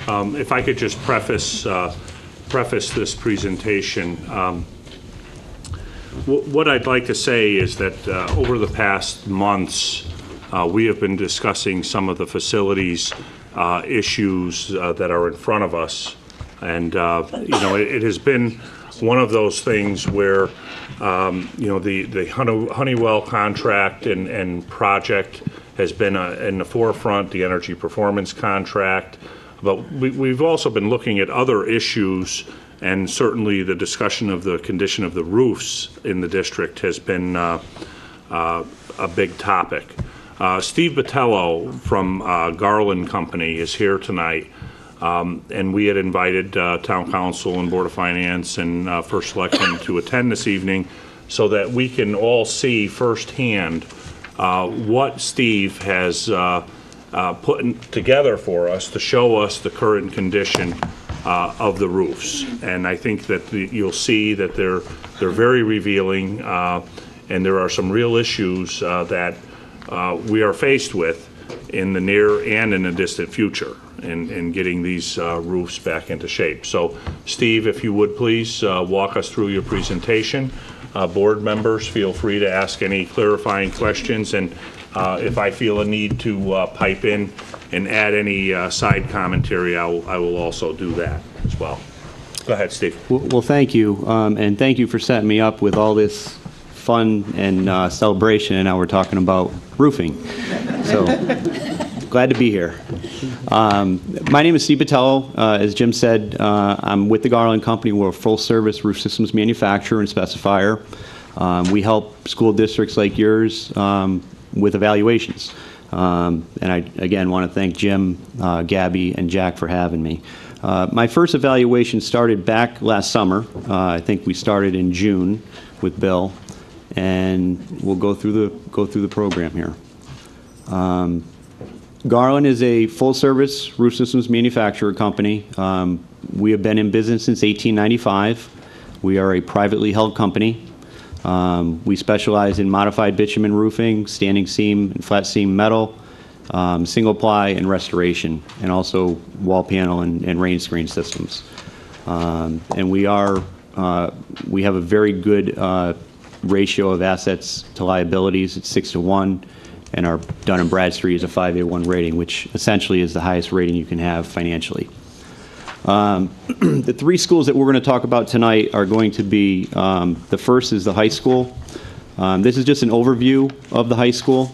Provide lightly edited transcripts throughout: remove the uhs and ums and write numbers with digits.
If I could just preface this presentation, what I'd like to say is that over the past months, we have been discussing some of the facilities issues that are in front of us, and it has been one of those things where the Honeywell contract and project has been in the forefront, the energy performance contract. But we've also been looking at other issues, and certainly the discussion of the condition of the roofs in the district has been a big topic. Steve Botello from Garland Company is here tonight, and we had invited Town Council and Board of Finance and First Selectman to attend this evening so that we can all see firsthand what Steve has put together for us to show us the current condition of the roofs. And I think that you'll see that they're very revealing, and there are some real issues that we are faced with in the near and in the distant future in getting these roofs back into shape. So Steve, if you would please walk us through your presentation. Board members, feel free to ask any clarifying questions, and if I feel a need to pipe in and add any side commentary, I will also do that as well. Go ahead, Steve. Well, thank you, and thank you for setting me up with all this fun and celebration, and now we're talking about roofing. So, glad to be here. My name is Steve Botello. As Jim said, I'm with the Garland Company. We're a full-service roof systems manufacturer and specifier. We help school districts like yours with evaluations. And I, again, want to thank Jim, Gabby, and Jack for having me. My first evaluation started back last summer. I think we started in June with Bill, and we'll go through the program here. Garland is a full-service roof systems manufacturer company. We have been in business since 1895. We are a privately held company. We specialize in modified bitumen roofing, standing seam and flat seam metal, single ply and restoration, and also wall panel and rain screen systems. And we have a very good ratio of assets to liabilities. It's 6-to-1, and our Dun & Bradstreet is a 5A1 rating, which essentially is the highest rating you can have financially. The three schools that we're going to talk about tonight are going to be, the first is the high school. This is just an overview of the high school.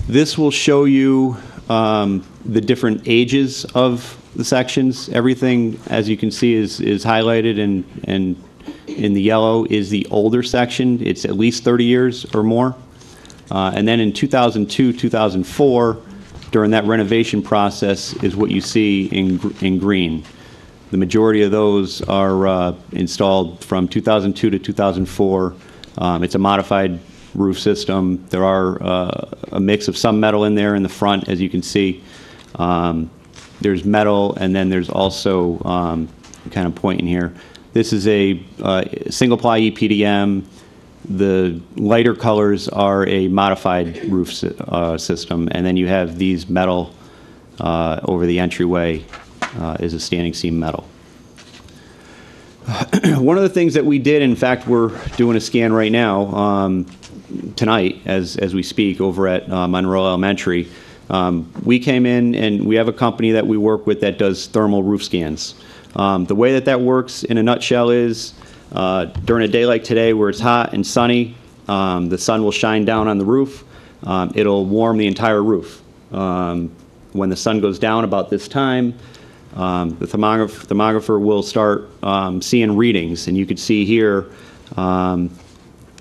This will show you the different ages of the sections. Everything, as you can see, is highlighted, and in the yellow is the older section. It's at least 30 years or more. And then in 2002, 2004, during that renovation process is what you see in green. The majority of those are installed from 2002 to 2004. It's a modified roof system. There are a mix of some metal in there in the front, as you can see. There's metal, and then there's also, kind of pointing here, this is a single ply EPDM. The lighter colors are a modified roof system, and then you have these metal over the entryway is a standing seam metal. One of the things that we did, in fact, we're doing a scan right now, tonight as we speak over at Monroe Elementary. We came in, and we have a company that we work with that does thermal roof scans. The way that works in a nutshell is during a day like today where it's hot and sunny, the sun will shine down on the roof. It'll warm the entire roof. When the sun goes down about this time, the thermographer will start seeing readings, and you could see here.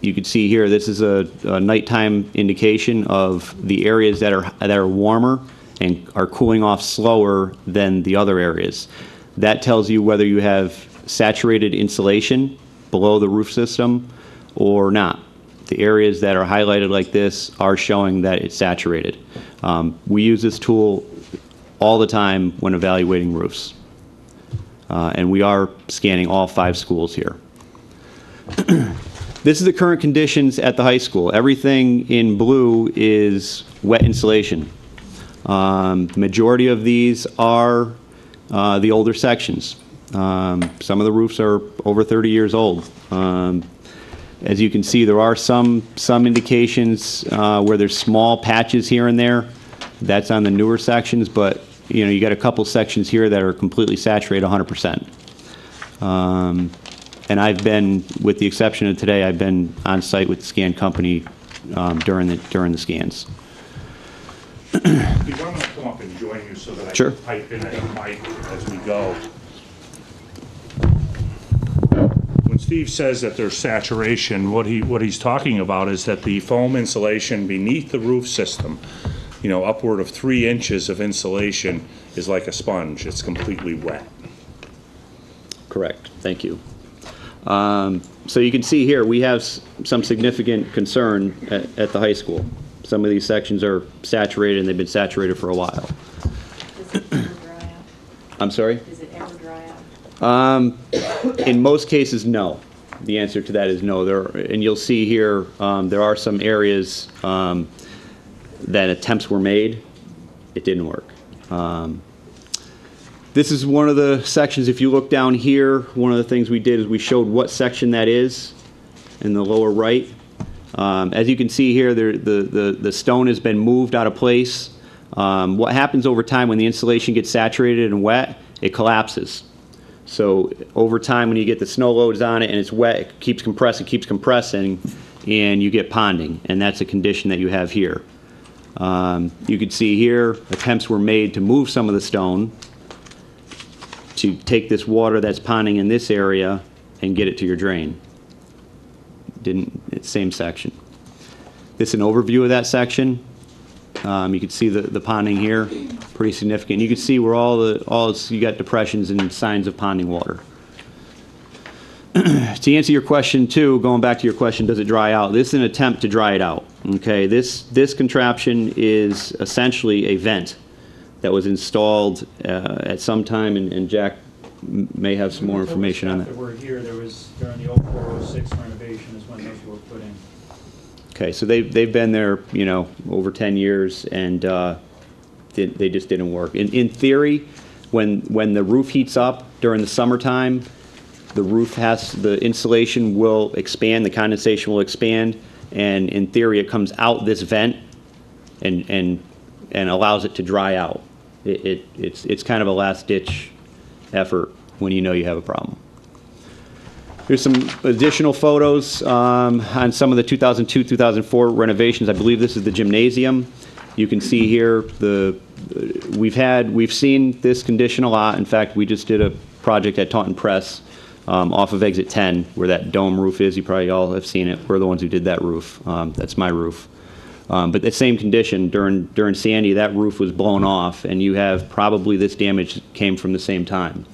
This is a nighttime indication of the areas that are warmer and are cooling off slower than the other areas. That tells you whether you have saturated insulation below the roof system or not. The areas that are highlighted like this are showing that it's saturated. We use this tool all the time when evaluating roofs. And we are scanning all 5 schools here. This is the current conditions at the high school. Everything in blue is wet insulation. The majority of these are the older sections. Some of the roofs are over 30 years old. As you can see, there are some indications where there's small patches here and there. That's on the newer sections, but you got a couple sections here that are completely saturated 100%. And I've been, with the exception of today, I've been on site with the scan company during the scans. Steve, I'm going to come up and join you so that I Sure. can pipe in a mic as we go. When Steve says that there's saturation, what he's talking about is that the foam insulation beneath the roof system, upward of 3 inches of insulation, is like a sponge. It's completely wet. Correct. Thank you. So you can see here, we have some significant concern at the high school. Some of these sections are saturated, and they've been saturated for a while. Does it ever dry out? I'm sorry? Does it ever dry out? In most cases, no. The answer to that is no. And you'll see here, there are some areas that attempts were made. It didn't work. This is one of the sections. If you look down here, one of the things we did is we showed what section that is in the lower right. As you can see here, the stone has been moved out of place. What happens over time when the insulation gets saturated and wet, it collapses. So over time, when you get the snow loads on it and it's wet, it keeps compressing, and you get ponding, and that's a condition that you have here. You can see here, attempts were made to move some of the stone to take this water that's ponding in this area and get it to your drain. It's same section. This is an overview of that section. You can see the ponding here, pretty significant. You can see where you got depressions and signs of ponding water. To answer your question too, going back to your question, does it dry out? This is an attempt to dry it out. Okay, this contraption is essentially a vent that was installed at some time, and Jack may have some more information on that. That were here, there was during the 04-06 renovation is when those were put in. Okay, so they've been there, over 10 years, and they just didn't work. In theory, when the roof heats up during the summertime, the insulation will expand, the condensation will expand, and in theory, it comes out this vent and allows it to dry out. It's kind of a last-ditch effort when you know you have a problem. Here's some additional photos on some of the 2002-2004 renovations. I believe this is the gymnasium. You can see here we've seen this condition a lot. In fact, we just did a project at Taunton Press off of exit 10 where that dome roof is. You probably all have seen it. We're the ones who did that roof. That's my roof. But the same condition during Sandy, that roof was blown off, and you have probably this damage came from the same time.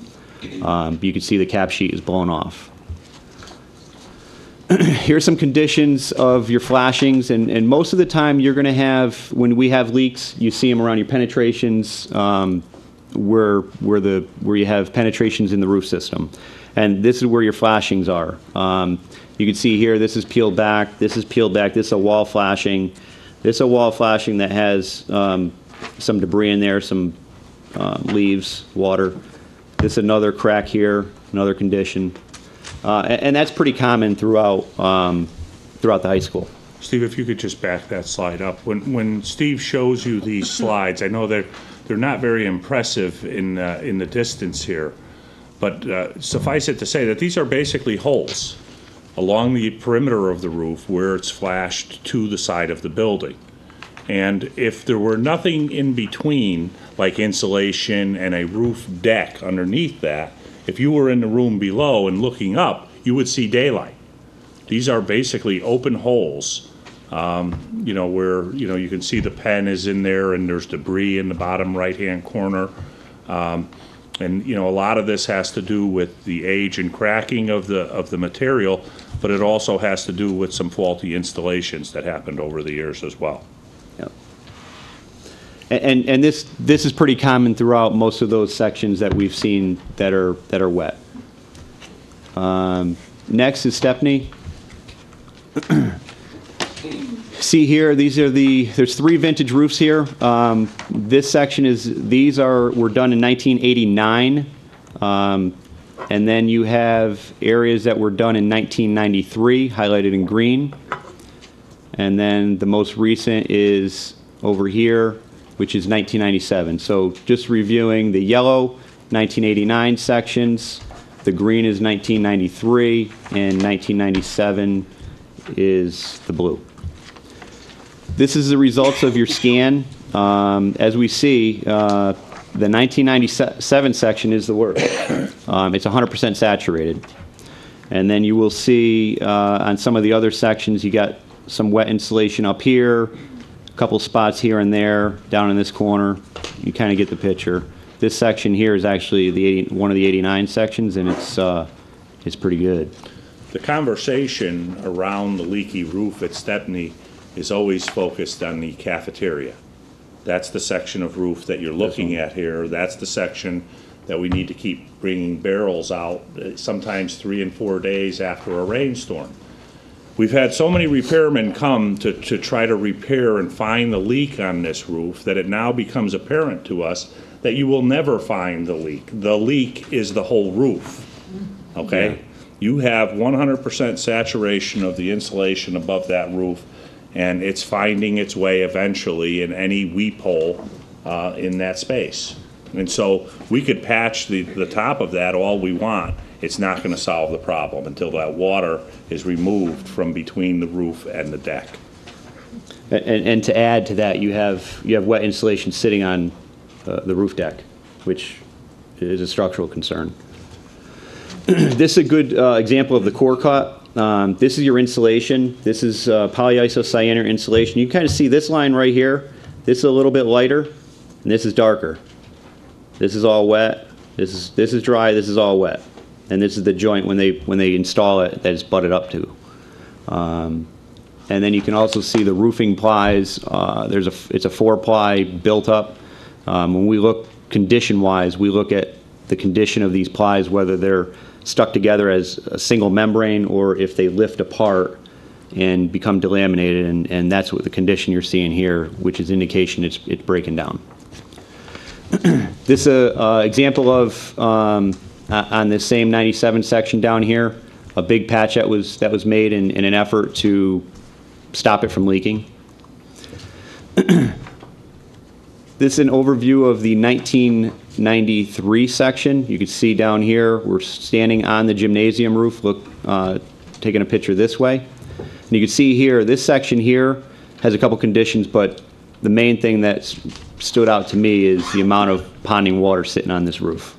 You can see the cap sheet is blown off. Here's some conditions of your flashings, and most of the time you're going to have, when we have leaks, you see them around your penetrations where you have penetrations in the roof system. And this is where your flashings are. You can see here, this is peeled back, this is peeled back, this is a wall flashing. This is a wall flashing that has some debris in there, some leaves, water. This is another crack here, another condition. And that's pretty common throughout the high school. Steve, if you could just back that slide up. When Steve shows you these slides, I know they're not very impressive in the distance here, but suffice it to say that these are basically holes along the perimeter of the roof where it's flashed to the side of the building. And if there were nothing in between, like insulation and a roof deck underneath that, if you were in the room below and looking up, you would see daylight. These are basically open holes, where, you can see the pen is in there and there's debris in the bottom right-hand corner. And a lot of this has to do with the age and cracking of the material, but it also has to do with some faulty installations that happened over the years as well. Yep. And this is pretty common throughout most of those sections that we've seen that are wet. Next is Stepney. See here, there's 3 vintage roofs here. This section were done in 1989. And then you have areas that were done in 1993, highlighted in green. And then the most recent is over here, which is 1997. So just reviewing the yellow, 1989 sections, the green is 1993, and 1997 is the blue. This is the results of your scan. As we see, the 1997 section is the worst. It's 100% saturated. And then you will see on some of the other sections, you got some wet insulation up here, a couple spots here and there, down in this corner. You kind of get the picture. This section here is actually one of the 89 sections, and it's pretty good. The conversation around the leaky roof at Stepney is always focused on the cafeteria. That's the section of roof that you're looking at here. That's the section that we need to keep bringing barrels out, sometimes 3 and 4 days after a rainstorm. We've had so many repairmen come to try to repair and find the leak on this roof that it now becomes apparent to us that you will never find the leak. The leak is the whole roof, okay? Yeah. You have 100% saturation of the insulation above that roof, and it's finding its way eventually in any weep hole in that space. And so we could patch the top of that all we want. It's not going to solve the problem until that water is removed from between the roof and the deck. And to add to that, you have wet insulation sitting on the roof deck, which is a structural concern. This is a good example of the core cut. This is your insulation. This is polyisocyanate insulation. You can kind of see this line right here. This is a little bit lighter, and this is darker. This is all wet. This is dry. This is all wet. And this is the joint when they install it that it's butted up to. And then you can also see the roofing plies. It's a 4-ply built up. When we look condition-wise, we look at the condition of these plies, whether they're stuck together as a single membrane or if they lift apart and become delaminated, and that's what the condition you're seeing here, which is indication it's breaking down. This is an example of on this same 97 section down here, a big patch that was made in an effort to stop it from leaking. This is an overview of the 1993 section. You can see down here, we're standing on the gymnasium roof, taking a picture this way. And you can see here, this section here has a couple conditions, but the main thing that stood out to me is the amount of ponding water sitting on this roof.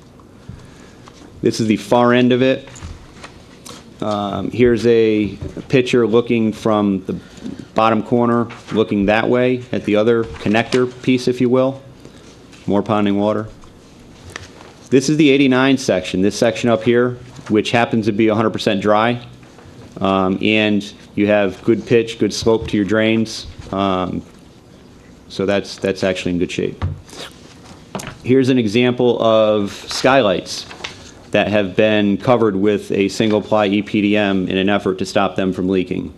This is the far end of it. Here's a picture looking from the bottom corner, looking that way at the other connector piece, if you will. More ponding water. This is the 89 section, this section up here, which happens to be 100% dry. And you have good pitch, good slope to your drains. So that's actually in good shape. Here's an example of skylights that have been covered with a single-ply EPDM in an effort to stop them from leaking.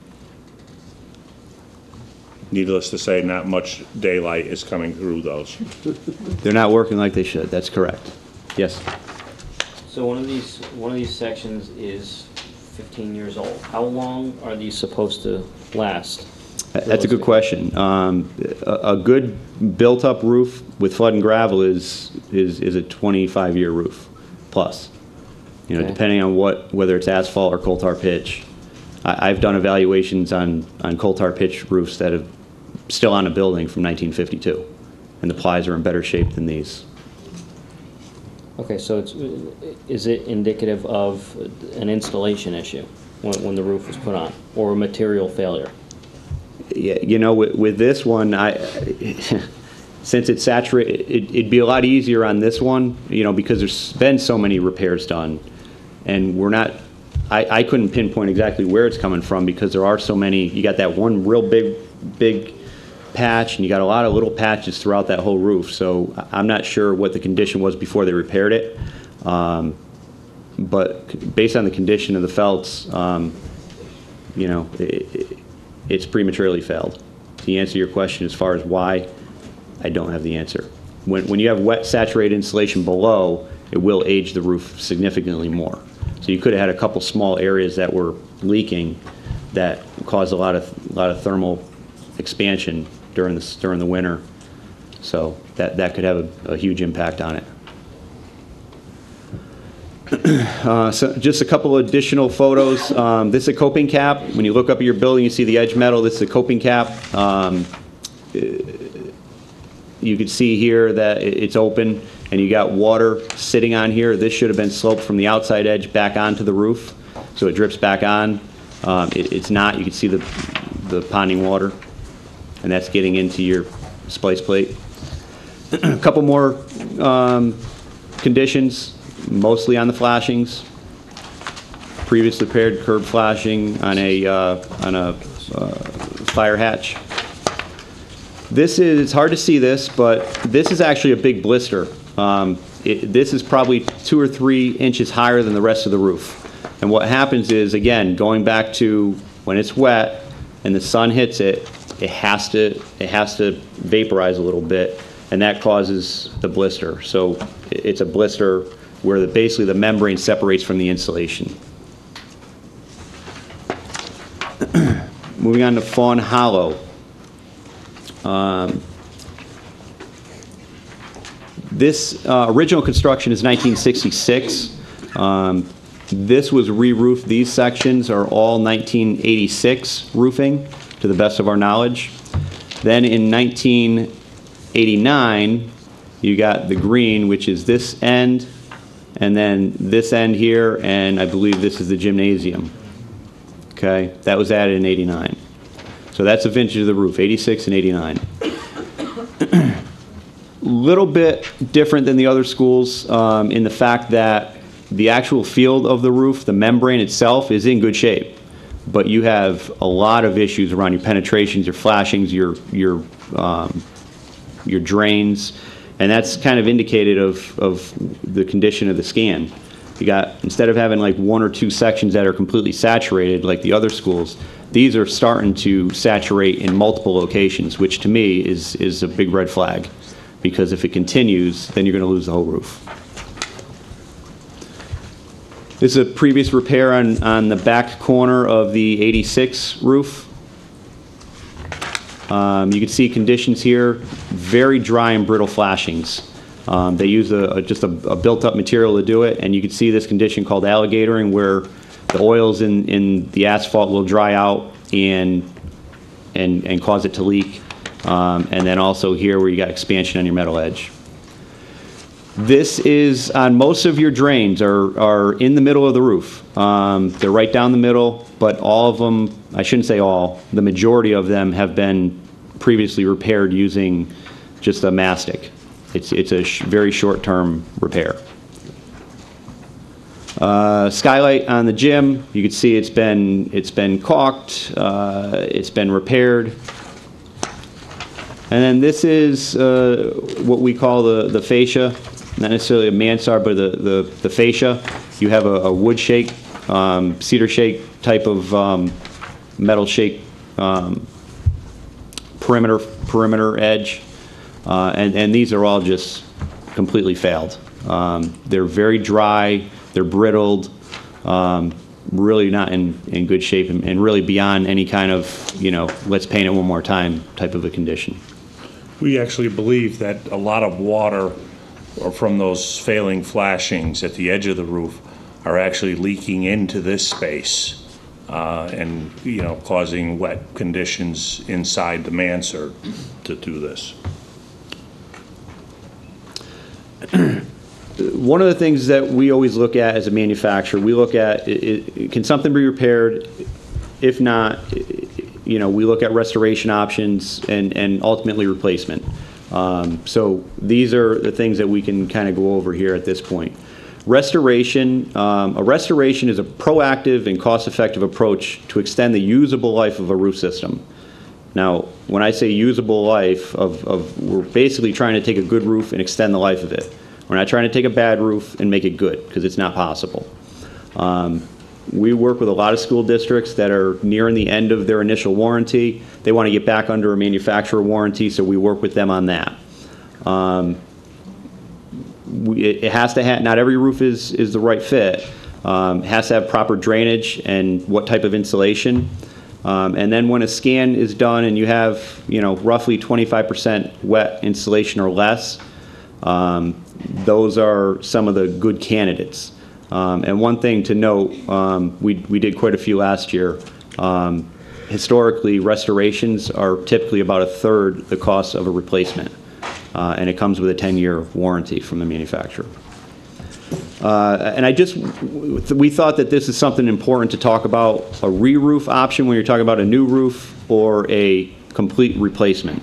Needless to say, not much daylight is coming through those. They're not working like they should. That's correct. Yes? So one of these sections is 15 years old. How long are these supposed to last? That's a good question. A good built-up roof with flood and gravel is a 25-year roof plus. You know, okay. Depending on whether it's asphalt or coal tar pitch. I've done evaluations on coal tar pitch roofs that are still on a building from 1952, and the plies are in better shape than these. Okay, so is it indicative of an installation issue when the roof was put on, or a material failure? Yeah, you know, with this one, since it's saturated, it'd be a lot easier on this one, you know, because there's been so many repairs done, and we're not. I couldn't pinpoint exactly where it's coming from because there are so many. You got that one real big patch, and you got a lot of little patches throughout that whole roof. So I'm not sure what the condition was before they repaired it, but based on the condition of the felts, you know, it's prematurely failed. to answer your question as far as why, I don't have the answer. When you have wet saturated insulation below, it will age the roof significantly more. So you could have had a couple small areas that were leaking that caused a lot of thermal expansion during the winter. So that could have a huge impact on it. So just a couple additional photos. This is a coping cap. When you look up at your building, you see the edge metal. This is a coping cap. You can see here that it's open and you got water sitting on here. This should have been sloped from the outside edge back onto the roof, so it drips back on. It's not. You can see the ponding water, and that's getting into your splice plate. A couple more conditions, mostly on the flashings. Previously repaired curb flashing on a fire hatch. It's hard to see this, but this is actually a big blister. This is probably 2 or 3 inches higher than the rest of the roof. And what happens is, again, going back to when it's wet and the sun hits it, it has to vaporize a little bit, and that causes the blister. So it's a blister where basically the membrane separates from the insulation. Moving on to Fawn Hollow. This original construction is 1966. This was re-roofed. These sections are all 1986 roofing, to the best of our knowledge. Then in 1989, you got the green, which is this end, and then this end here, and I believe this is the gymnasium. Okay, that was added in 89. So that's the vintage of the roof, 86 and 89. Little bit different than the other schools in the fact that the actual field of the roof, the membrane itself, is in good shape. But you have a lot of issues around your penetrations, your flashings, your drains, and that's kind of indicated of the condition of the scan. You got, instead of having like 1 or 2 sections that are completely saturated like the other schools, these are starting to saturate in multiple locations, which to me is a big red flag, because if it continues, then you're going to lose the whole roof. This is a previous repair on the back corner of the 86 roof. You can see conditions here, very dry and brittle flashings. They use just a built-up material to do it, and you can see this condition called alligatoring, where the oils in the asphalt will dry out and cause it to leak. And then also here where you got expansion on your metal edge. This is on most of your drains are in the middle of the roof. They're right down the middle, but all of them, I shouldn't say all, the majority of them have been previously repaired using just a mastic. It's a very short-term repair. Skylight on the gym, you can see it's been caulked, it's been repaired. And then this is what we call the fascia, not necessarily a mansard, but the fascia. You have a wood shake, cedar shake type of metal shake perimeter edge, and these are all just completely failed. They're very dry, they're brittled, really not in good shape, and really beyond any kind of, let's paint it one more time type of a condition. We actually believe that a lot of water from those failing flashings at the edge of the roof are actually leaking into this space and causing wet conditions inside the mansard to do this. One of the things that we always look at as a manufacturer, we look at, can something be repaired? If not, we look at restoration options and ultimately replacement. So these are the things that we can kind of go over here at this point. Restoration, a restoration is a proactive and cost-effective approach to extend the usable life of a roof system. Now, when I say usable life, we're basically trying to take a good roof and extend the life of it. We're not trying to take a bad roof and make it good, because it's not possible. We work with a lot of school districts that are nearing the end of their initial warranty. They want to get back under a manufacturer warranty, so we work with them on that. It has to have, not every roof is the right fit. It has to have proper drainage and what type of insulation. And then when a scan is done and you have, roughly 25% wet insulation or less, those are some of the good candidates. And one thing to note, we did quite a few last year. Historically, restorations are typically about a third the cost of a replacement. And it comes with a 10-year warranty from the manufacturer. And we thought that this is something important to talk about, a re-roof option when you're talking about a new roof or a complete replacement.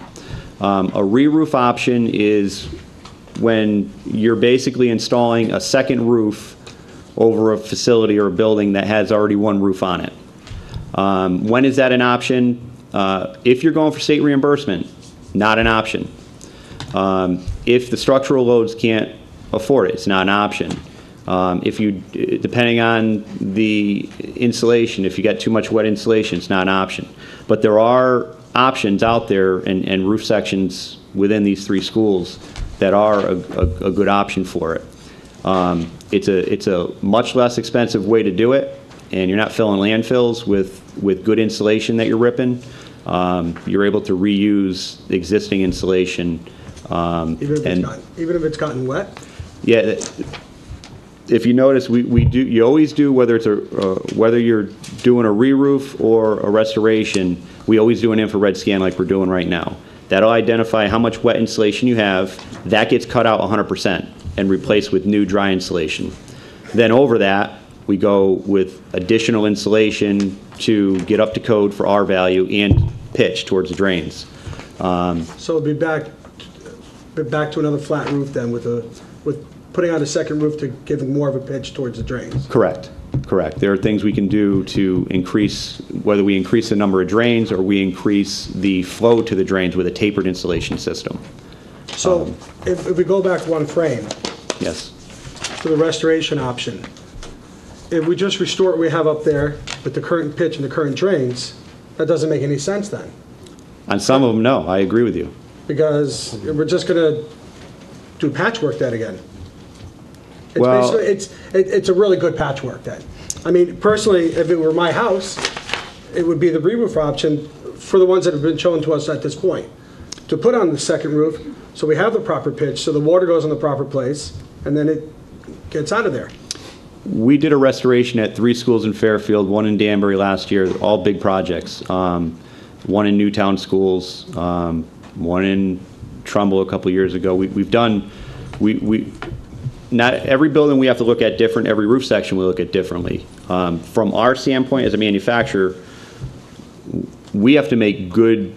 A re-roof option is when you're basically installing a second roof over a facility or a building that has already one roof on it. When is that an option? If you're going for state reimbursement, not an option. If the structural loads can't afford it, it's not an option. Depending on the insulation, if you got too much wet insulation, it's not an option. But there are options out there and roof sections within these 3 schools that are a good option for it. It's a much less expensive way to do it, and you're not filling landfills with good insulation that you're ripping. You're able to reuse existing insulation. Even if it's gotten wet? Yeah. If you notice, you always do, whether you're doing a re-roof or a restoration, we always do an infrared scan like we're doing right now. That'll identify how much wet insulation you have. That gets cut out 100% and replaced with new dry insulation. Then over that, we go with additional insulation to get up to code for R value and pitch towards the drains. So it'll be back to another flat roof then with putting on a second roof to give more of a pitch towards the drains. Correct. There are things we can do to increase, whether we increase the number of drains or we increase the flow to the drains with a tapered insulation system. So if we go back one frame Yes. to the restoration option, if we just restore what we have up there with the current pitch and the current drains, that doesn't make any sense then. On some of them, no, I agree with you. Because we're just going to do patchwork then again. Well- It's a really good patchwork then. I mean, personally, if it were my house, it would be the re-roof option for the ones that have been shown to us at this point. To put on the second roof, so we have the proper pitch, so the water goes in the proper place, and then it gets out of there. We did a restoration at 3 schools in Fairfield, 1 in Danbury last year, all big projects. 1 in Newtown schools, 1 in Trumbull a couple years ago. Not every building we have to look at different, every roof section we look at differently. From our standpoint as a manufacturer, we have to make good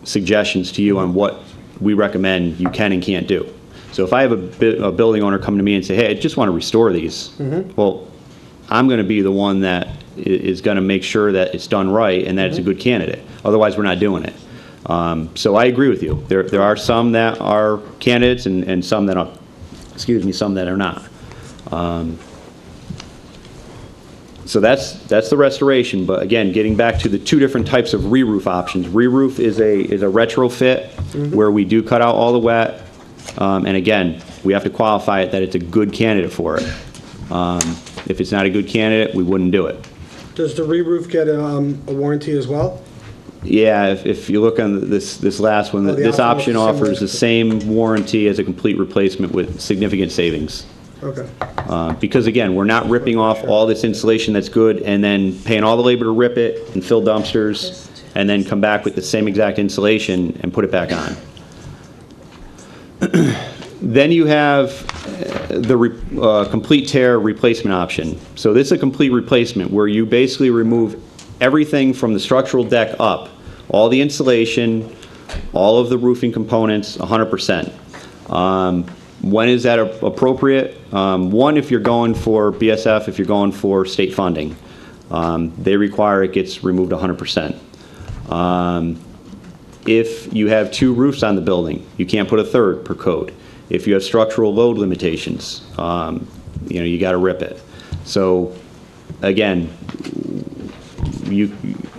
suggestions to you on what we recommend you can and can't do. So if I have a building owner come to me and say, hey, I just want to restore these, well, I'm going to be the one that is going to make sure that it's done right and that it's a good candidate. Otherwise, we're not doing it. So I agree with you. There are some that are candidates and some that are, some that are not. So that's the restoration. But again, getting back to the 2 different types of re-roof options. Re-roof is a retrofit where we do cut out all the wet. And again, we have to qualify it that it's a good candidate for it. If it's not a good candidate, we wouldn't do it. Does the re-roof get a warranty as well? Yeah, if you look on this last one, Oh, the this option option offers the same warranty as a complete replacement with significant savings. Okay. Because again, we're not ripping off all this insulation that's good and then paying all the labor to rip it and fill dumpsters and then come back with the same exact insulation and put it back on. Then you have the complete tear replacement option. So this is a complete replacement where you basically remove everything from the structural deck up, all the insulation, all of the roofing components, 100%. When is that appropriate? One, if you're going for BSF, if you're going for state funding, they require it gets removed 100%. If you have 2 roofs on the building, you can't put a 3rd per code. If you have structural load limitations, you got to rip it. So again,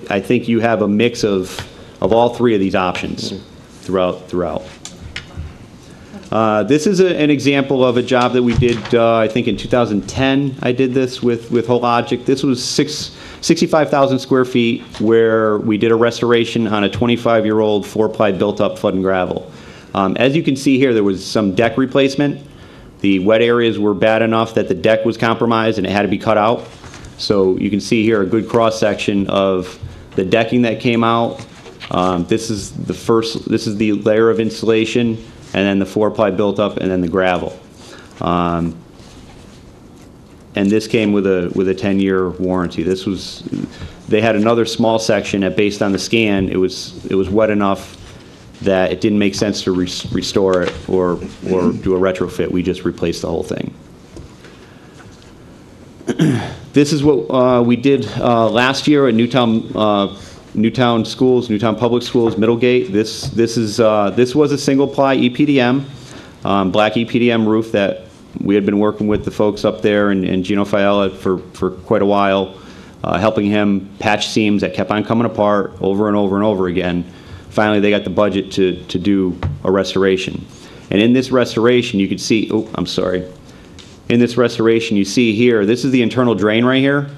I think you have a mix of all three of these options throughout. This is an example of a job that we did, I think in 2010, I did this with Hologic. This was 65,000 square feet where we did a restoration on a 25-year-old 4-ply built-up flood and gravel. As you can see here, there was some deck replacement. The wet areas were bad enough that the deck was compromised and it had to be cut out. So you can see here a good cross-section of the decking that came out. This is the layer of insulation, and then the 4-ply built up, and then the gravel. And this came with a 10-year warranty. They had another small section that, based on the scan, it was wet enough that it didn't make sense to restore it or do a retrofit. We just replaced the whole thing. This is what we did last year at Newtown Schools, Newtown Public Schools, Middlegate. This was a single-ply EPDM, black EPDM roof that we had been working with the folks up there and Gino Fiala for quite a while, helping him patch seams that kept on coming apart over and over and over again. Finally, they got the budget to do a restoration. And in this restoration, you could see, in this restoration, you see here, this is the internal drain right here.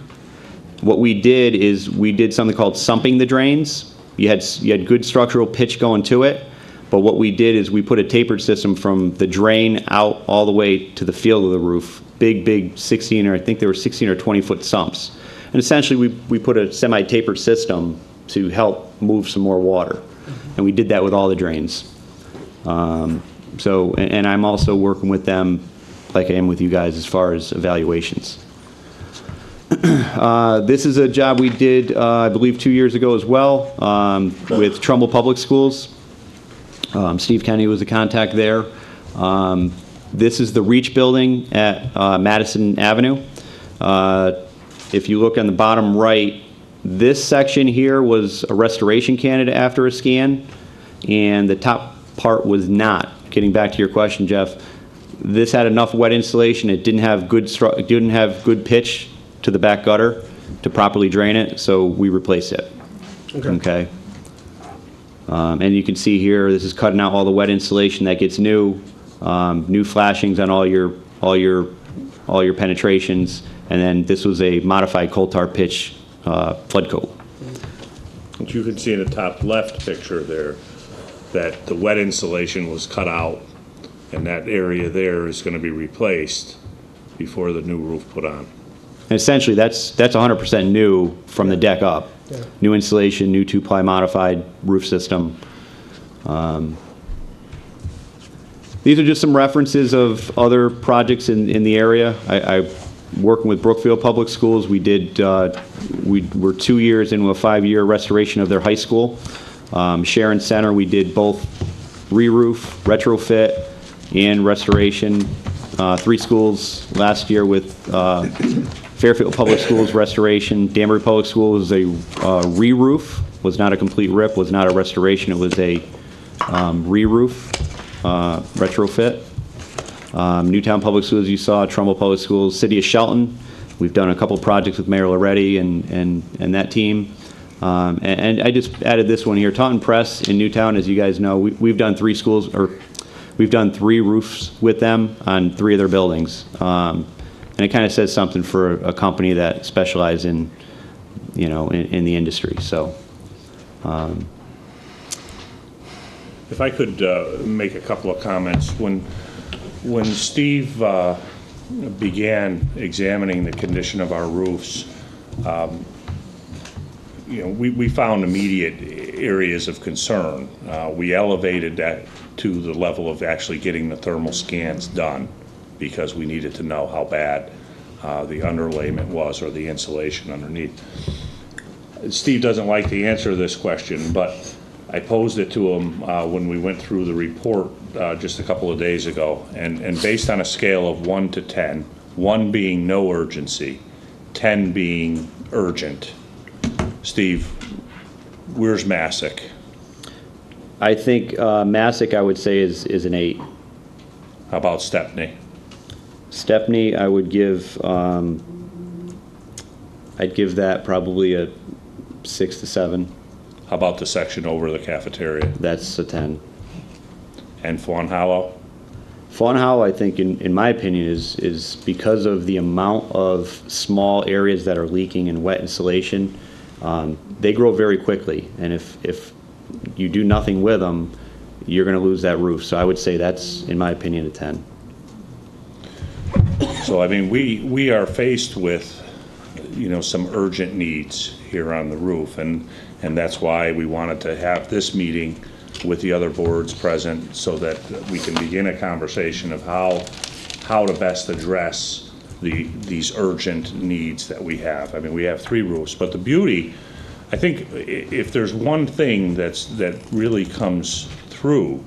What we did is we did something called sumping the drains. You had good structural pitch going to it, but what we did is we put a tapered system from the drain out all the way to the field of the roof. Big 16, or I think they were 16 or 20-foot sumps. And essentially we put a semi-tapered system to help move some more water. And we did that with all the drains. And I'm also working with them like I am with you guys as far as evaluations. This is a job we did, I believe, 2 years ago as well with Trumbull Public Schools. Steve Kenny was the contact there. This is the Reach building at Madison Avenue. If you look on the bottom right, this section here was a restoration candidate after a scan, and the top part was not. Getting back to your question, Jeff, this had enough wet insulation. It didn't have good pitch to the back gutter to properly drain it, so we replaced it. Okay. And you can see here, this is cutting out all the wet insulation that gets new flashings on all your penetrations, and then this was a modified coal tar pitch flood coat. But you can see in the top left picture there that the wet insulation was cut out, and that area there is going to be replaced before the new roof put on. And essentially, that's 100% new from the deck up. Yeah. New insulation, new 2-ply modified roof system. These are just some references of other projects in the area. I working with Brookfield Public Schools. We were 2 years into a 5-year restoration of their high school. Sharon Center, we did both re-roof, retrofit, and restoration. 3 schools last year with Fairfield Public Schools restoration. Danbury Public Schools was a re-roof, was not a complete rip, was not a restoration, it was a re-roof, retrofit. Newtown Public Schools, you saw, Trumbull Public Schools, City of Shelton. We've done a couple projects with Mayor Loretti and that team. And I just added this one here. Taunton Press in Newtown, as you guys know, we've done 3 schools, or we've done 3 roofs with them on 3 of their buildings. And it kind of says something for a company that specializes in, in the industry. So, if I could make a couple of comments. When Steve began examining the condition of our roofs, we found immediate areas of concern. We elevated that to the level of actually getting the thermal scans done, because we needed to know how bad the underlayment was, or the insulation underneath. Steve doesn't like to answer this question, but I posed it to him when we went through the report just a couple of days ago, and based on a scale of 1 to 10, 1 being no urgency, 10 being urgent, Steve, where's Massac? I think Massac, I would say, is an 8. How about Stepney? Stepney, I would give I'd give that probably a 6 to 7. How about the section over the cafeteria? That's a 10. And Fawn Hollow? Fawn Hollow, I think, in my opinion, is because of the amount of small areas that are leaking and wet insulation, they grow very quickly. And if you do nothing with them, you're going to lose that roof. So I would say that's, in my opinion, a 10. So, I mean, we are faced with, you know, some urgent needs here on the roof, and that's why we wanted to have this meeting with the other boards present so that we can begin a conversation of how to best address these urgent needs that we have. I mean, we have 3 roofs, but the beauty, I think, if there's one thing that really comes through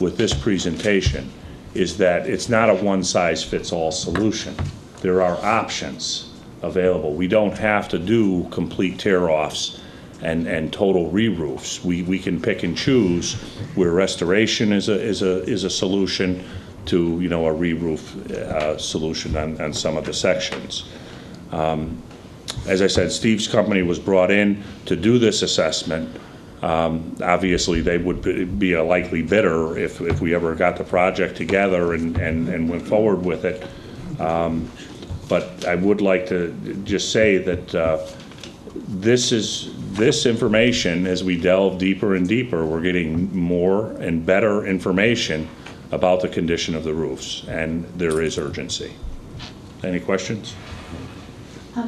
with this presentation, is that it's not a one-size-fits-all solution. There are options available. We don't have to do complete tear-offs and total re-roofs. We can pick and choose where restoration is a solution to, you know, a re-roof solution on some of the sections. As I said, Steve's company was brought in to do this assessment. Obviously, they would be a likely bidder if we ever got the project together and went forward with it. But I would like to just say that this information, as we delve deeper and deeper, we're getting more and better information about the condition of the roofs, and there is urgency. Any questions?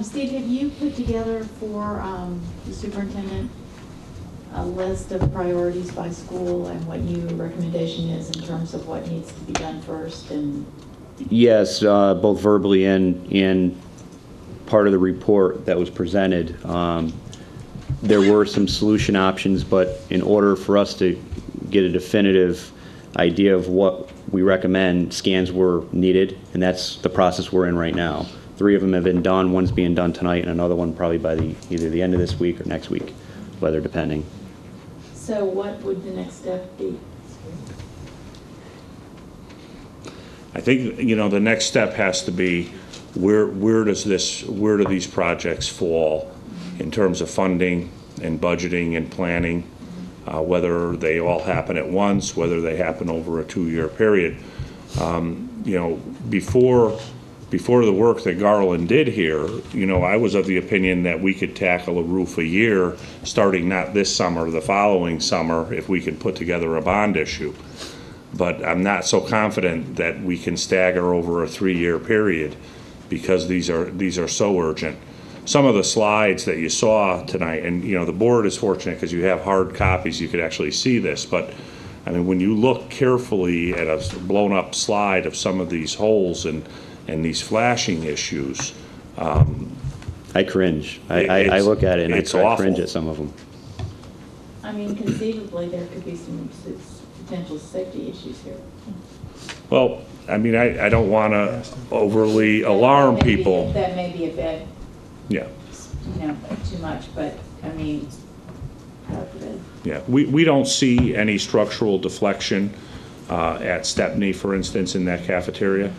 Steve, have you put together for the superintendent a list of priorities by school and what your recommendation is in terms of what needs to be done first? And Yes, both verbally and part of the report that was presented. There were some solution options, but in order for us to get a definitive idea of what we recommend, scans were needed, and that's the process we're in right now. 3 of them have been done. One's being done tonight, and another one probably by either the end of this week or next week, weather depending. so what would the next step be? I think, you know, the next step has to be where do these projects fall in terms of funding and budgeting and planning, whether they all happen at once, whether they happen over a 2-year period. You know, before the work that Garland did here, you know, I was of the opinion that we could tackle a roof a year, starting not this summer, the following summer, if we could put together a bond issue. But I'm not so confident that we can stagger over a 3-year period, because these are so urgent. Some of the slides that you saw tonight, and you know, the board is fortunate because you have hard copies, you could actually see this, but I mean, when you look carefully at a blown up slide of some of these holes and these flashing issues, I cringe. I look at it and I cringe at some of them. I mean, conceivably, there could be some potential safety issues here. well, I mean, I don't want to overly alarm people. That may be a bit, Yeah, you know, too much, but I mean, God forbid. yeah. We don't see any structural deflection at Stepney, for instance, in that cafeteria.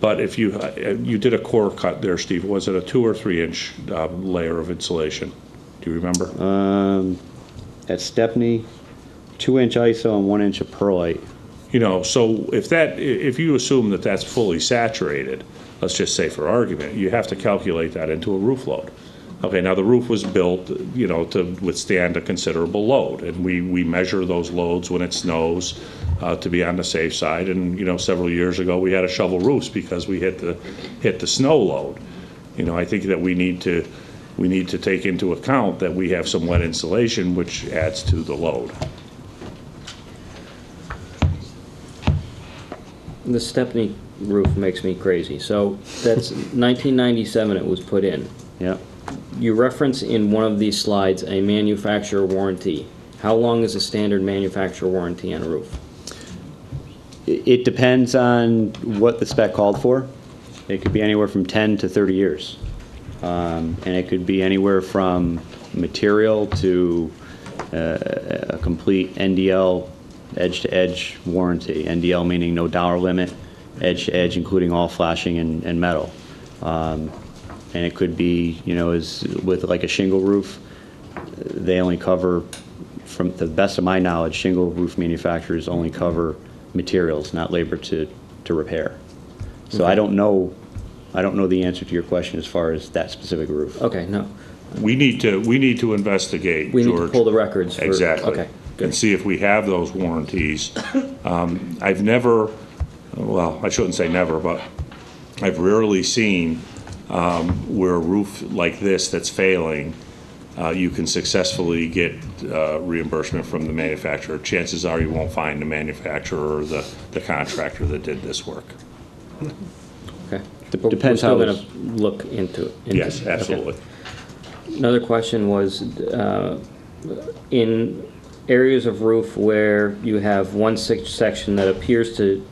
But if you did a core cut there, Steve, was it a 2 or 3 inch layer of insulation? Do you remember? At Stepney, 2-inch ISO and 1 inch of perlite. You know, so if you assume that that's fully saturated, let's just say for argument, you have to calculate that into a roof load. Okay, now the roof was built, you know, to withstand a considerable load, and we measure those loads when it snows to be on the safe side. And you know, several years ago we had to shovel roofs because we hit the snow load. You know, I think that we need to take into account that we have some wet insulation, which adds to the load. The Stepney roof makes me crazy. So that's 1997 it was put in. Yep. You reference in one of these slides a manufacturer warranty. How long is a standard manufacturer warranty on a roof? It depends on what the spec called for. It could be anywhere from 10 to 30 years. And it could be anywhere from material to a complete NDL edge-to-edge warranty. NDL meaning no dollar limit, edge-to-edge including all flashing and metal. and it could be, you know, as with like a shingle roof, they only cover, from the best of my knowledge, shingle roof manufacturers only cover materials, not labor to repair. So I don't know the answer to your question as far as that specific roof. Okay, no. We need to investigate, We need to George. pull the records for. Exactly. Okay, And good. see if we have those warranties. I've never, well, I shouldn't say never, but I've rarely seen where a roof like this that's failing, you can successfully get reimbursement from the manufacturer. Chances are you won't find the manufacturer or the contractor that did this work. Okay. Depends We're how still it's- gonna look into it. Yes, Okay. absolutely. Another question was, in areas of roof where you have one section that appears to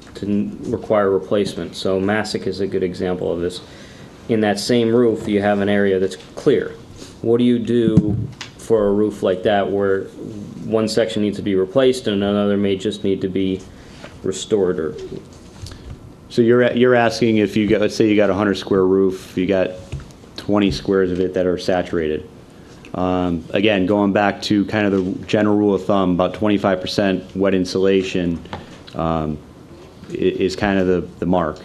require replacement, so Massac is a good example of this. In that same roof, you have an area that's clear. What do you do for a roof like that where one section needs to be replaced and another may just need to be restored? Or So you're asking if you got, let's say you got a 100-square roof, you got 20 squares of it that are saturated. Again, going back to kind of the general rule of thumb, about 25% wet insulation is kind of the mark.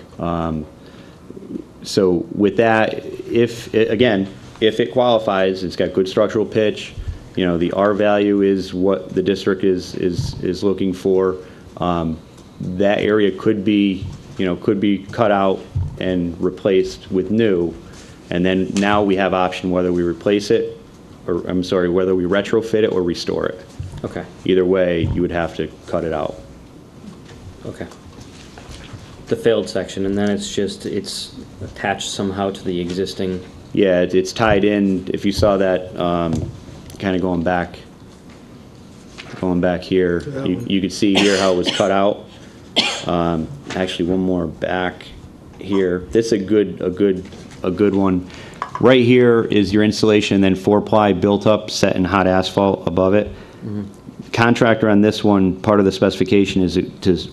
So with that, if it qualifies, it's got good structural pitch, you know, the R value is what the district is looking for, that area could be cut out and replaced with new, and then now we have option whether we replace it, or I'm sorry, whether we retrofit it or restore it. okay, Either way, you would have to cut it out. okay. The failed section, and then it's attached somehow to the existing. Yeah, it's tied in. If you saw that, kind of going back here, you could see here how it was cut out. Actually, one more back here. This is a good one. Right here is your insulation, and then 4-ply built up, set in hot asphalt above it. Contractor on this one, part of the specification is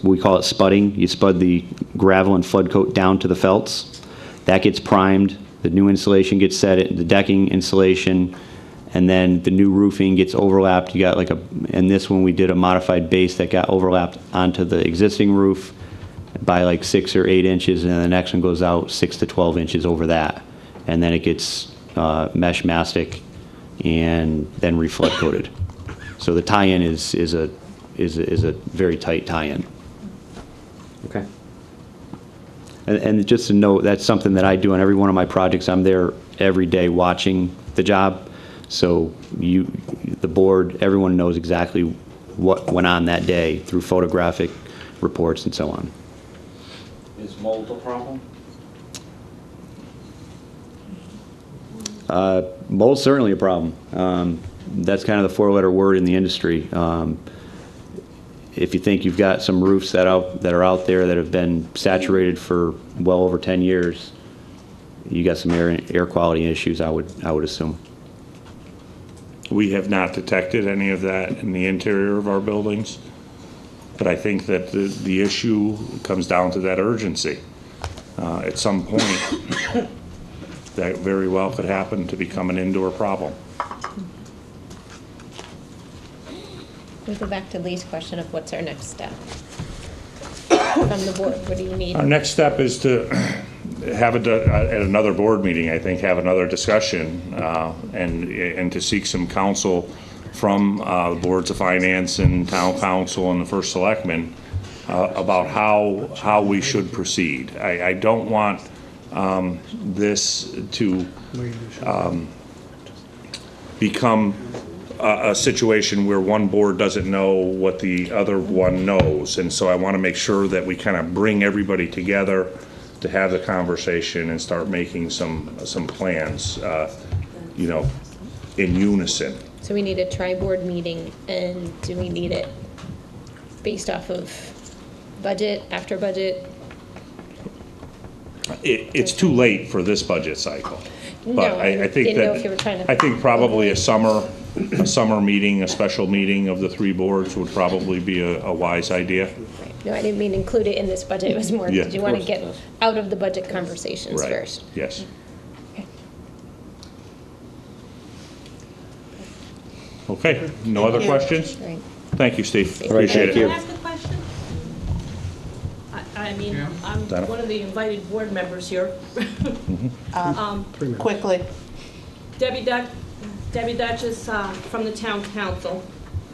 we call it spudding. You spud the gravel and flood coat down to the felts. That gets primed. The new insulation gets set, the decking insulation, and then the new roofing gets overlapped. You got like and this one we did a modified base that got overlapped onto the existing roof by like 6 or 8 inches, and then the next one goes out 6 to 12 inches over that. And then it gets mesh mastic and then reflood coated. So the tie-in is a very tight tie-in. Okay. And just to note, that's something that I do on every one of my projects. I'm there every day watching the job. So the board, everyone knows exactly what went on that day through photographic reports and so on. Is mold a problem? Mold's certainly a problem. That's kind of the 4-letter word in the industry. If you think you've got some roofs that are out there that have been saturated for well over 10 years, you got some air quality issues, I would assume. We have not detected any of that in the interior of our buildings, but I think that the issue comes down to that urgency. At some point, that very well could happen to become an indoor problem. We go back to Lee's question of what's our next step from the board. What do you need? Our next step is to have at another board meeting, I think, have another discussion and to seek some counsel from the boards of finance and town council and the first selectman about how we should proceed. I don't want this to become a situation where one board doesn't know what the other one knows. And so I want to make sure that we kind of bring everybody together to have the conversation and start making some plans, you know, in unison. So we need a tri-board meeting, and do we need it based off of budget, after budget? It's too late for this budget cycle. No, But I think didn't know if you were trying that, to- I think probably a summer meeting, a special meeting of the 3 boards would probably be a wise idea. No, I didn't mean include it in this budget. It was more, Yeah, did you of want to course. get out of the budget conversations Right. first? Yes. Okay, no other questions? Right. Thank you, Steve. All right, Appreciate thank it. you. Can I ask a question? I mean, I'm Donna? one of the invited board members here. Quickly. Debbie Duchess from the town council,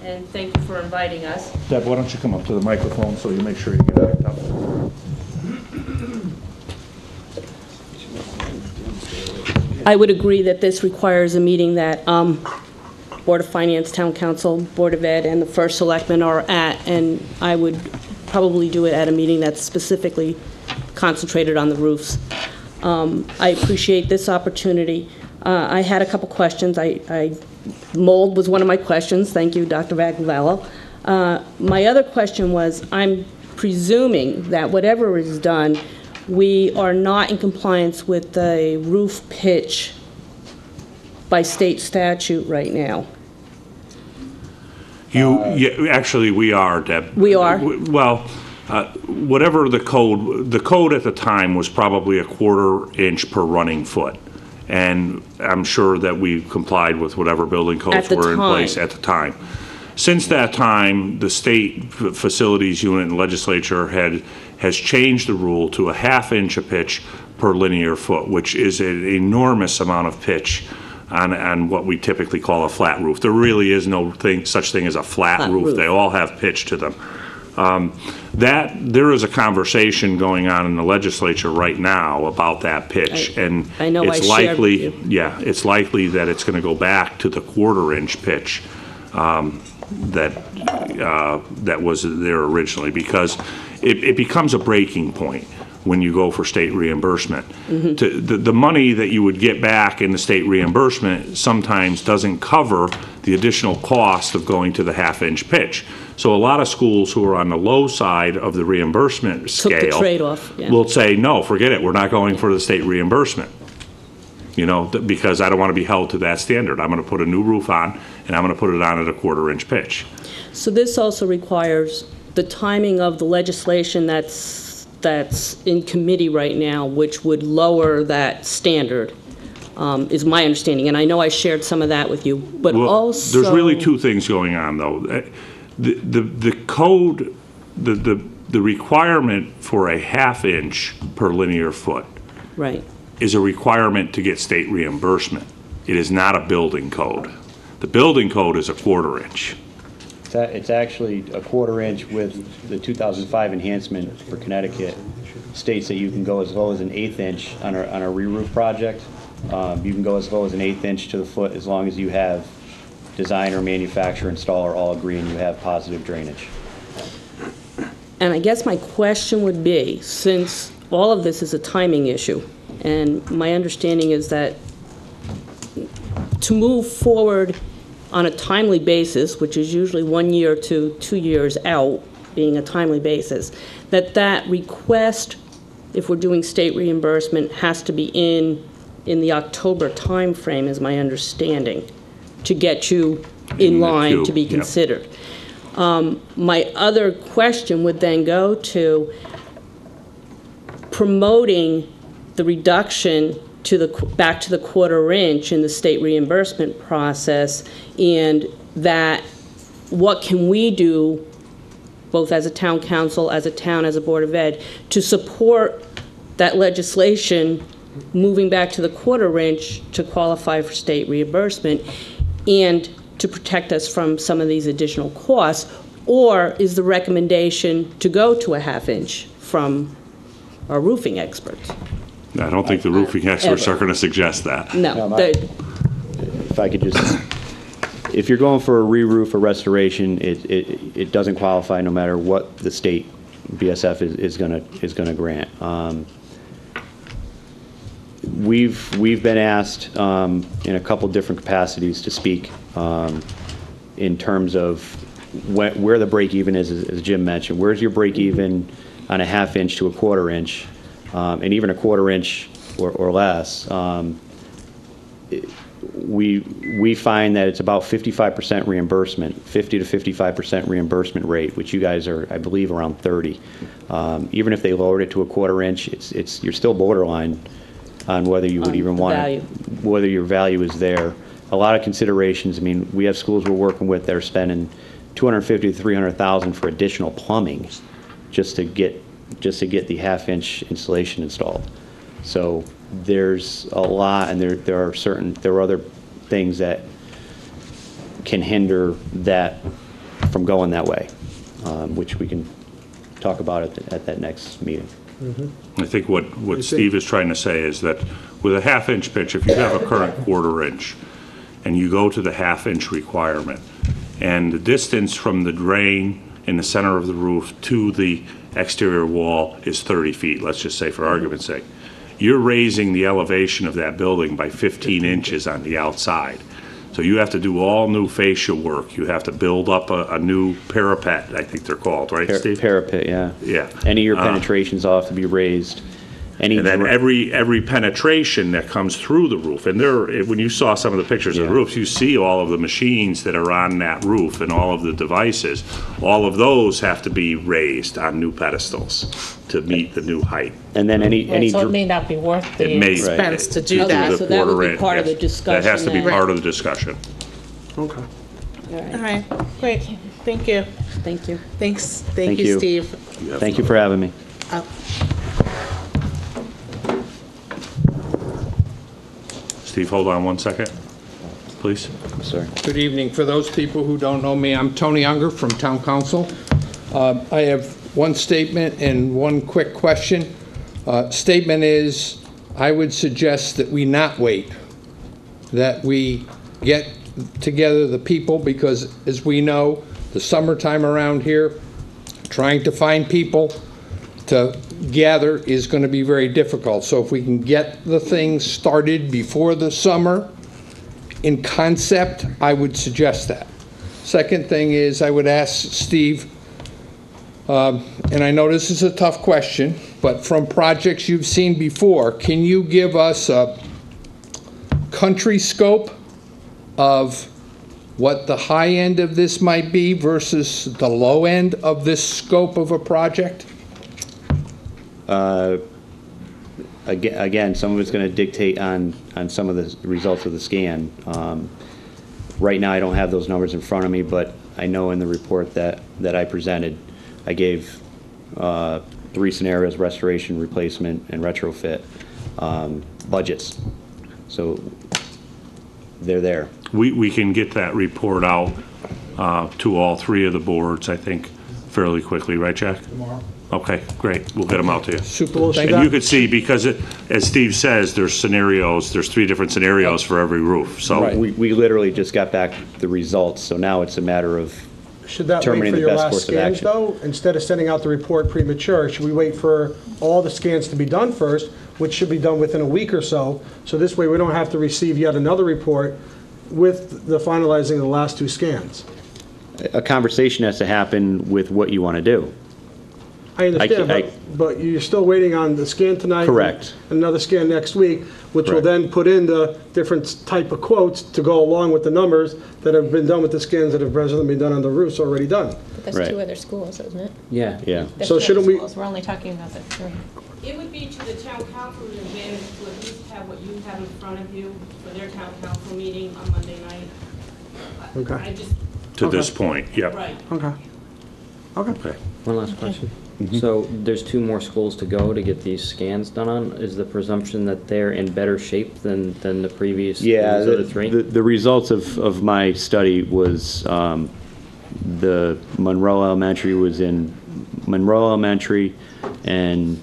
and thank you for inviting us. Deb, why don't you come up to the microphone so you make sure you get picked up? I would agree that this requires a meeting that Board of Finance, Town Council, Board of Ed, and the First Selectman are at, and I would probably do it at a meeting that's specifically concentrated on the roofs. I appreciate this opportunity. I had a couple questions. Mold was one of my questions. Thank you, Dr. Vagavallo. My other question was, I'm presuming that whatever is done, we are not in compliance with the roof pitch by state statute right now. Yeah, actually, we are, Deb. We are? Well, whatever the code at the time was probably a 1/4 inch per running foot. And I'm sure that we complied with whatever building codes At the were in time. place at the time. Since that time, the state facilities unit and legislature has changed the rule to a 1/2 inch of pitch per linear foot, which is an enormous amount of pitch on what we typically call a flat roof. There really is no such thing as a flat roof. They all have pitch to them. There is a conversation going on in the legislature right now about that pitch, and I know it's I shared likely, with you. yeah, it's likely that it's going to go back to the 1/4 inch pitch that was there originally, because it becomes a breaking point when you go for state reimbursement. The money that you would get back in the state reimbursement sometimes doesn't cover the additional cost of going to the 1/2 inch pitch. So a lot of schools who are on the low side of the reimbursement Took the scale trade-off, yeah. will say, no, forget it, we're not going for the state reimbursement. You know, because I don't want to be held to that standard. I'm going to put a new roof on, and I'm going to put it on at a 1/4 inch pitch. So this also requires the timing of the legislation that's in committee right now, which would lower that standard, is my understanding. And I know I shared some of that with you, but Well, also... there's really two things going on, though. The code, the requirement for a 1/2 inch per linear foot Right. is a requirement to get state reimbursement. It is not a building code. The building code is a 1/4 inch. It's actually a 1/4 inch with the 2005 enhancement for Connecticut states that you can go as low as an 1/8 inch on a re-roof project. You can go as low as an 1/8 inch to the foot as long as you have designer, manufacturer, installer all agree and you have positive drainage. And I guess my question would be, since all of this is a timing issue, and my understanding is that to move forward on a timely basis, which is usually 1 year to 2 years out, being a timely basis, that request, if we're doing state reimbursement, has to be in the October timeframe, is my understanding, to get you in In the line queue, to be yeah. considered. My other question would then go to promoting the reduction to back to the 1/4 inch in the state reimbursement process, and that what can we do, both as a town council, as a town, as a Board of Ed, to support that legislation moving back to the 1/4 inch to qualify for state reimbursement and to protect us from some of these additional costs? Or is the recommendation to go to a 1/2 inch from our roofing experts? I don't think the roofing experts are going to suggest that. No. If I could just, if you're going for a re-roof or restoration, it doesn't qualify no matter what the state BSF is gonna grant. We've been asked in a couple different capacities to speak in terms of where the break-even is, as Jim mentioned. Where's your break-even on a 1/2 inch to a 1/4 inch, and even a 1/4 inch or less? We find that it's about 55% reimbursement, 50 to 55% reimbursement rate, which you guys are, I believe, around 30. Even if they lowered it to a 1/4 inch, you're still borderline on whether you would even want value. whether your value is there. a lot of considerations. I mean, we have schools we're working with that are spending $250,000 to $300,000 for additional plumbing just to get the half-inch insulation installed. So there's a lot, and there are other things that can hinder that from going that way, which we can talk about at that next meeting. I think what Steve is trying to say is that with a half-inch pitch, if you have a current quarter-inch, and you go to the half-inch requirement, and the distance from the drain in the center of the roof to the exterior wall is 30 feet, let's just say for argument's sake, you're raising the elevation of that building by 15 inches on the outside. So you have to do all new fascia work. You have to build up a new parapet, I think they're called, right, Steve? Parapet, yeah. Yeah. Any of your penetrations all have to be raised. And then every penetration that comes through the roof, and when you saw some of the pictures of the roofs, you see all of the machines that are on that roof and all of the devices. All of those have to be raised on new pedestals to meet the new height. And then any So it may not be worth the It may- expense to do to that. the So that would be quarter-inch, part of the yes. discussion That has to be then. part of the discussion. Okay. All right, great, thank you. Thank you. Thanks, Thank thank you, you. Steve. Thank you for having me. Steve, hold on one second, please. I'm sorry. Good evening. For those people who don't know me, I'm Tony Unger from Town Council. I have one statement and one quick question. Statement is, I would suggest that we not wait, that we get together the people, because as we know, the summertime around here, trying to find people to gather is going to be very difficult. So if we can get the thing started before the summer, in concept, I would suggest that. Second thing is, I would ask Steve, and I know this is a tough question, but from projects you've seen before, can you give us a country scope of what the high end of this might be versus the low end of this scope of a project? Again, some of it's going to dictate on some of the results of the scan. Right now, I don't have those numbers in front of me, but I know in the report that I presented, I gave 3 scenarios: restoration, replacement, and retrofit budgets. So they're there. We can get that report out to all 3 of the boards, I think, fairly quickly, right, Jack? Tomorrow. Okay, great. We'll get them out to you. Super, thank And you. you could see, because as Steve says, there's 3 different scenarios for every roof, so. Right. We literally just got back the results, so now it's a matter of Should that wait determining for the your best last course of scans, action. though? Instead of sending out the report premature, should we wait for all the scans to be done first, which should be done within a week or so? So this way, we don't have to receive yet another report with the finalizing of the last 2 scans. A conversation has to happen with what you want to do. I understand, I- but you're still waiting on the scan tonight. Correct. And another scan next week, which will Correct. then put in the different type of quotes to go along with the numbers that have been done with the scans that have presently been done on the roofs already done. But that's Right. 2 other schools, isn't it? Yeah. Yeah. That's So 2 shouldn't other we- schools. We're only talking about the 3. It would be to the town council's advantage to at least have what you have in front of you for their town council meeting on Monday night. Okay. I just, To this point, yep. right. Okay. Okay. Okay. One last question. So there's 2 more schools to go to get these scans done on. Is the presumption that they're in better shape than the previous Yeah, those other 3? the results of my study was the Monroe Elementary was in Monroe Elementary and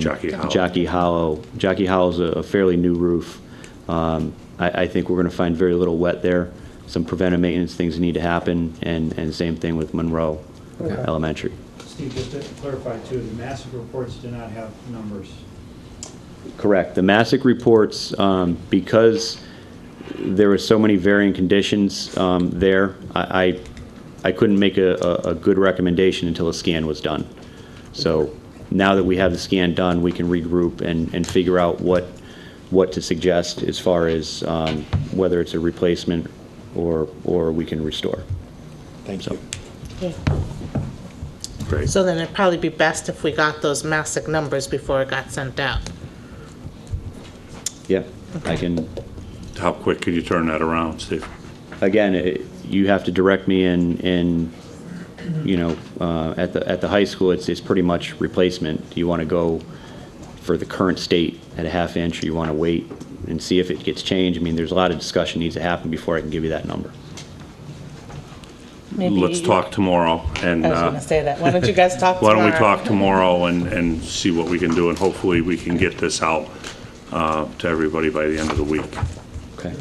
Jockey Hollow. Jockey Hollow's a fairly new roof. I think we're going to find very little wet there. Some preventive maintenance things need to happen, and same thing with Monroe Elementary. Steve, just to clarify too, the Massic reports do not have numbers. Correct. The Massic reports, because there were so many varying conditions there, I couldn't make a good recommendation until the scan was done. So now that we have the scan done, we can regroup and figure out what to suggest as far as whether it's a replacement or we can restore. Thank you. Great. So then it'd probably be best if we got those Massic numbers before it got sent out. Yeah, I can How quick could you turn that around, Steve? Again, you have to direct me in, you know, at the high school, it's pretty much replacement. Do you want to go for the current state at a half inch, or you want to wait and see if it gets changed? I mean, there's a lot of discussion needs to happen before I can give you that number. Maybe Let's talk tomorrow, and I was going to say that. Why don't you guys talk why tomorrow? don't we talk tomorrow and see what we can do, and hopefully we can get this out to everybody by the end of the week. Okay.